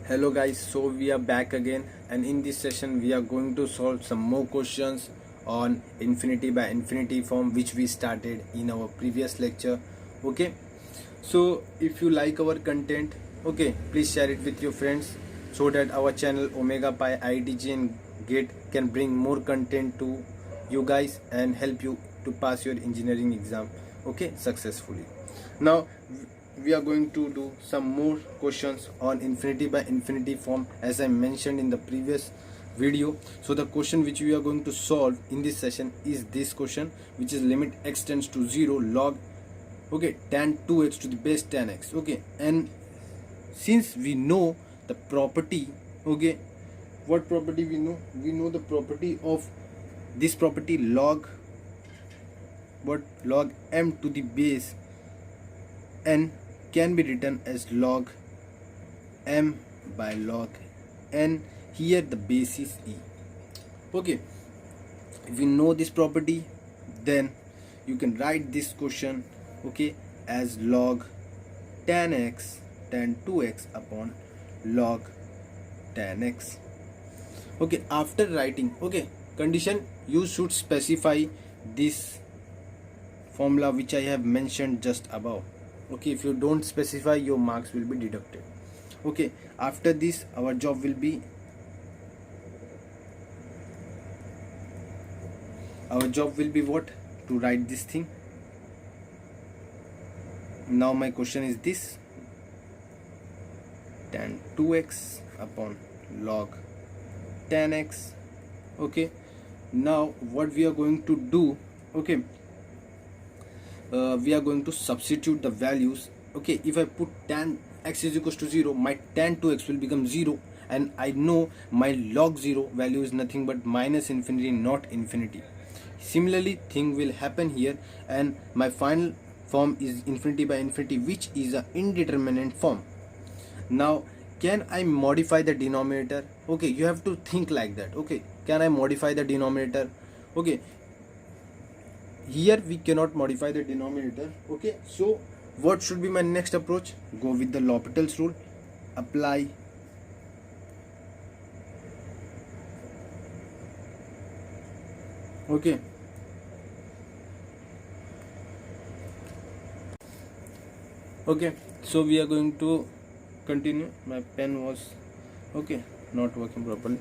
Hello guys, so we are back again, and in this session we are going to solve some more questions on infinity by infinity form which we started in our previous lecture. Okay, so if you like our content, okay, please share it with your friends so that our channel Omega Pi IITG and GATE can bring more content to you guys and help you to pass your engineering exam, okay, successfully. Now we are going to do some more questions on infinity by infinity form as I mentioned in the previous video. So the question which we are going to solve in this session is this question, which is limit x tends to 0 log, okay, tan 2x to the base 10x. Okay, and since we know the property, okay, what property we know the property of this property log m to the base n can be written as log m by log n. Here the base is e. Okay, if you know this property, then you can write this question, okay, as log tan 2x upon log tan x. Okay, after writing, okay, condition, you should specify this formula which I have mentioned just above. Okay, if you don't specify, your marks will be deducted. Okay, after this our job will be what? To write this thing. Now my question is this: tan 2x upon log tan x. Okay, now what we are going to do, okay, we are going to substitute the values. Okay, if I put tan x is equals to 0, my tan 2x will become 0, and I know my log 0 value is nothing but minus infinity, not infinity. Similarly thing will happen here, and my final form is infinity by infinity, which is an indeterminate form. Now can I modify the denominator? Okay, you have to think like that. Okay, can I modify the denominator? Okay, here we cannot modify the denominator. Okay, so what should be my next approach? Go with the L'Hopital's rule, apply okay, okay, so we are going to continue. My pen was okay, not working properly.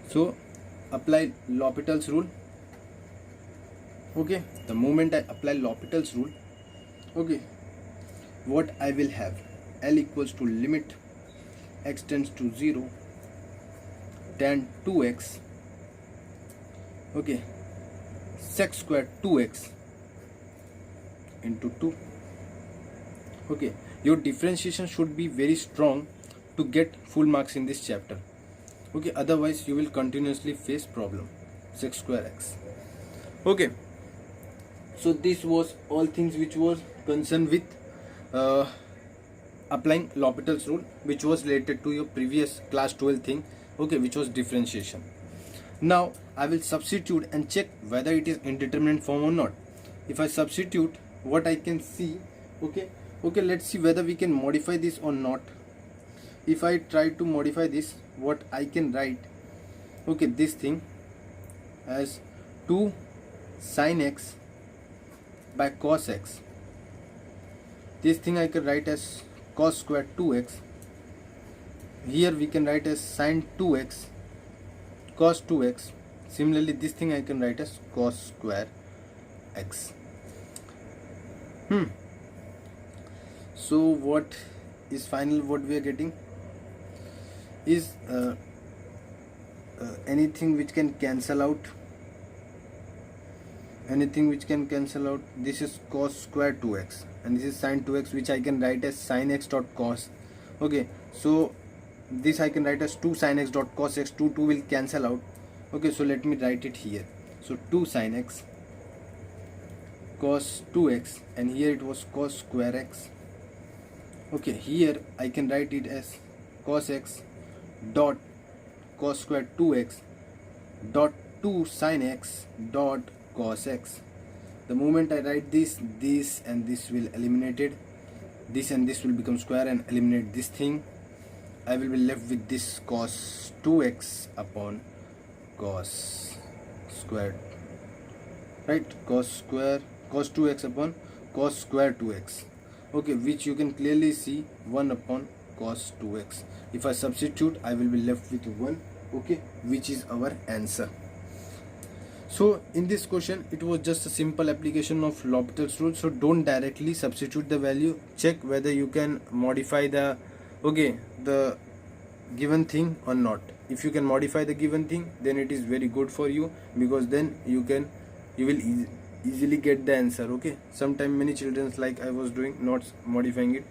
So apply L'Hopital's rule. Okay, the moment I apply L'Hopital's rule, okay, what I will have, L equals to limit x tends to 0 tan 2x, okay, sec square 2x into 2. Okay, your differentiation should be very strong to get full marks in this chapter. Okay, otherwise you will continuously face problem. Sec square x. Okay, so this was all things which was concerned with applying L'Hopital's rule, which was related to your previous class 12 thing, okay, which was differentiation. Now I will substitute and check whether it is indeterminate form or not. If I substitute, what I can see, okay, let's see whether we can modify this or not. If I try to modify this, what I can write, okay, this thing as 2 sin x by cos x. This thing I can write as cos square 2x. Here we can write as sin 2x cos 2x. Similarly this thing I can write as cos square x. So what is final, what we are getting is anything which can cancel out, this is cos square 2x, and this is sin 2x, which I can write as sin x dot cos. Okay, so this I can write as 2 sin x dot cos x. 2 will cancel out. Okay, so let me write it here. So 2 sin x cos 2x, and here it was cos square x. Okay, here I can write it as cos x dot cos square 2x dot 2 sin x dot cos x. The moment I write this and this will eliminated, this and this will become square and eliminate this thing. I will be left with this cos 2x upon cos squared, right? Cos 2x upon cos square 2x, okay, which you can clearly see 1 upon cos 2x. If I substitute, I will be left with 1, okay, which is our answer. So in this question, it was just a simple application of L'Hopital's rule. So don't directly substitute the value. Check whether you can modify the the given thing or not. If you can modify the given thing, then it is very good for you, because then you will easily get the answer. Okay, sometimes many children, like I was doing, not modifying it,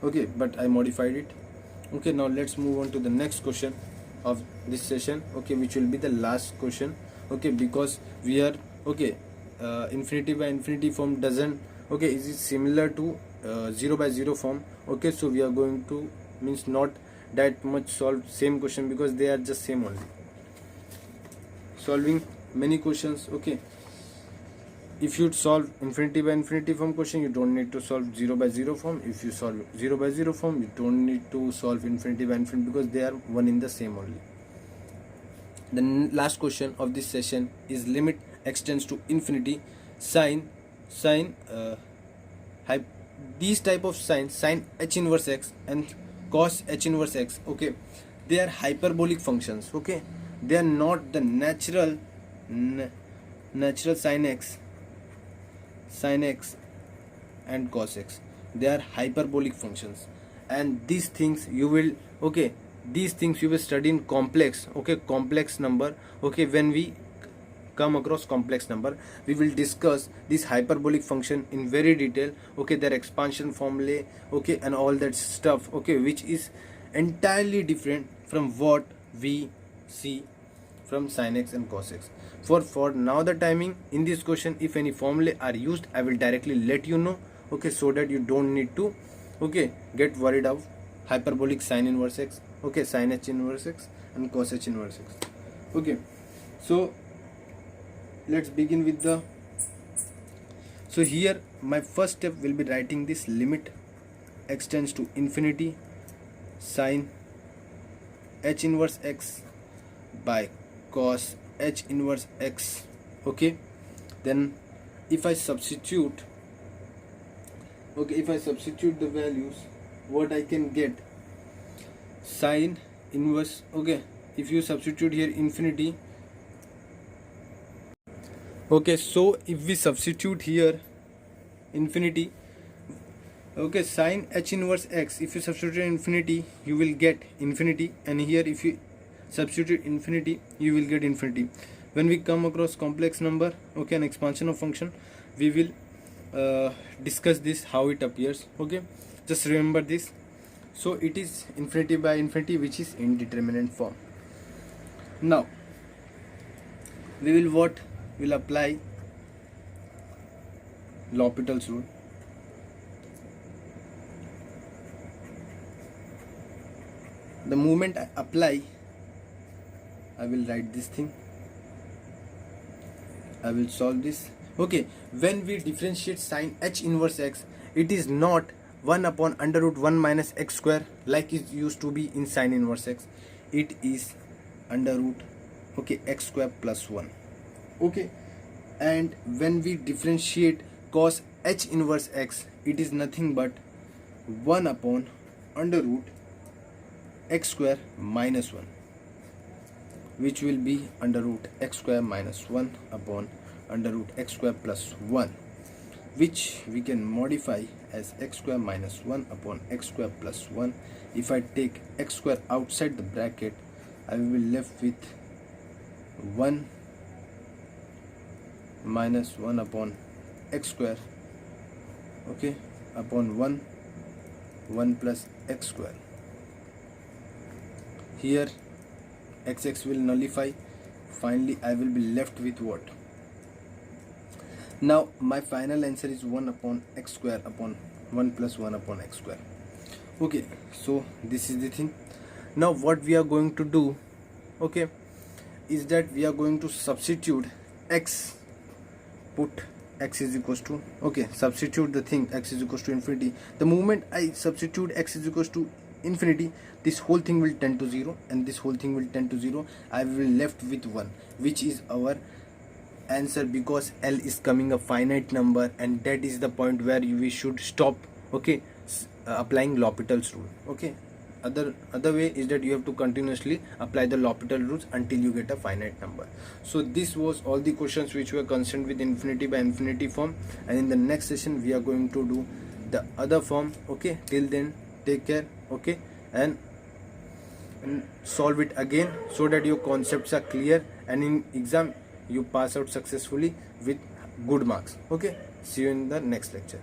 okay, but I modified it. Okay, now let's move on to the next question of this session, okay, which will be the last question. Okay, because we are infinity by infinity form doesn't, okay, is it similar to 0 by 0 form. Okay, so we are going to means not that much solve same question, because they are just same only, solving many questions. Okay, if you solve infinity by infinity form question, you don't need to solve 0 by 0 form. If you solve 0 by 0 form, you don't need to solve infinity by infinity, because they are one in the same only. The last question of this session is limit extends to infinity sine these type of sine h inverse x and cos h inverse x, okay, they are hyperbolic functions. Okay, they are not the natural sine x and cos x. They are hyperbolic functions, and these things you will study in complex number. Okay, when we come across complex number, we will discuss this hyperbolic function in very detail. Okay, their expansion formulae, okay, and all that stuff, okay, which is entirely different from what we see from sin x and cos x. For now the timing, in this question, if any formulae are used, I will directly let you know, okay, so that you don't need to get worried of hyperbolic sin inverse x, okay, sin h inverse x and cos h inverse x. Okay, so let's begin with the, so here my first step will be writing this limit extends to infinity sin h inverse x by cos h inverse x. Okay, then if I substitute the values, what I can get, sin inverse, okay, if you substitute here infinity, okay, so if we substitute here infinity, okay, sin h inverse x, if you substitute infinity, you will get infinity, and here if you substitute infinity, you will get infinity. When we come across complex number, okay, an expansion of function, we will discuss this how it appears. Okay, just remember this. So it is infinity by infinity, which is indeterminate form. Now we will apply L'Hopital's rule. The moment I apply, I will write this thing, I will solve this. Okay, when we differentiate sin h inverse x, it is not 1 upon under root 1 minus x square like it used to be in sin inverse x. It is under root, okay, x square plus 1. Okay, and when we differentiate cos h inverse x, it is nothing but 1 upon under root x square minus 1, which will be under root x square minus 1 upon under root x square plus 1, which we can modify as x square minus 1 upon x square plus 1. If I take x square outside the bracket, I will be left with 1 minus 1 upon x square, okay, upon 1 plus x square. Here xx will nullify. Finally I will be left with what? Now my final answer is 1 upon x square upon 1 plus 1 upon x square. Okay, so this is the thing. Now what we are going to do, okay, is that we are going to substitute x, put x is equals to, okay, substitute the thing x is equals to infinity. The moment I substitute x is equals to infinity, this whole thing will tend to 0 and this whole thing will tend to 0. I will left with 1, which is our answer, because L is coming a finite number, and that is the point where we should stop, okay, applying L'Hopital's rule. Okay, other way is that you have to continuously apply the L'Hopital rules until you get a finite number. So this was all the questions which were concerned with infinity by infinity form, and in the next session we are going to do the other form. Okay, till then take care. Okay, and solve it again so that your concepts are clear, and in exam you pass out successfully with good marks. Okay, see you in the next lecture.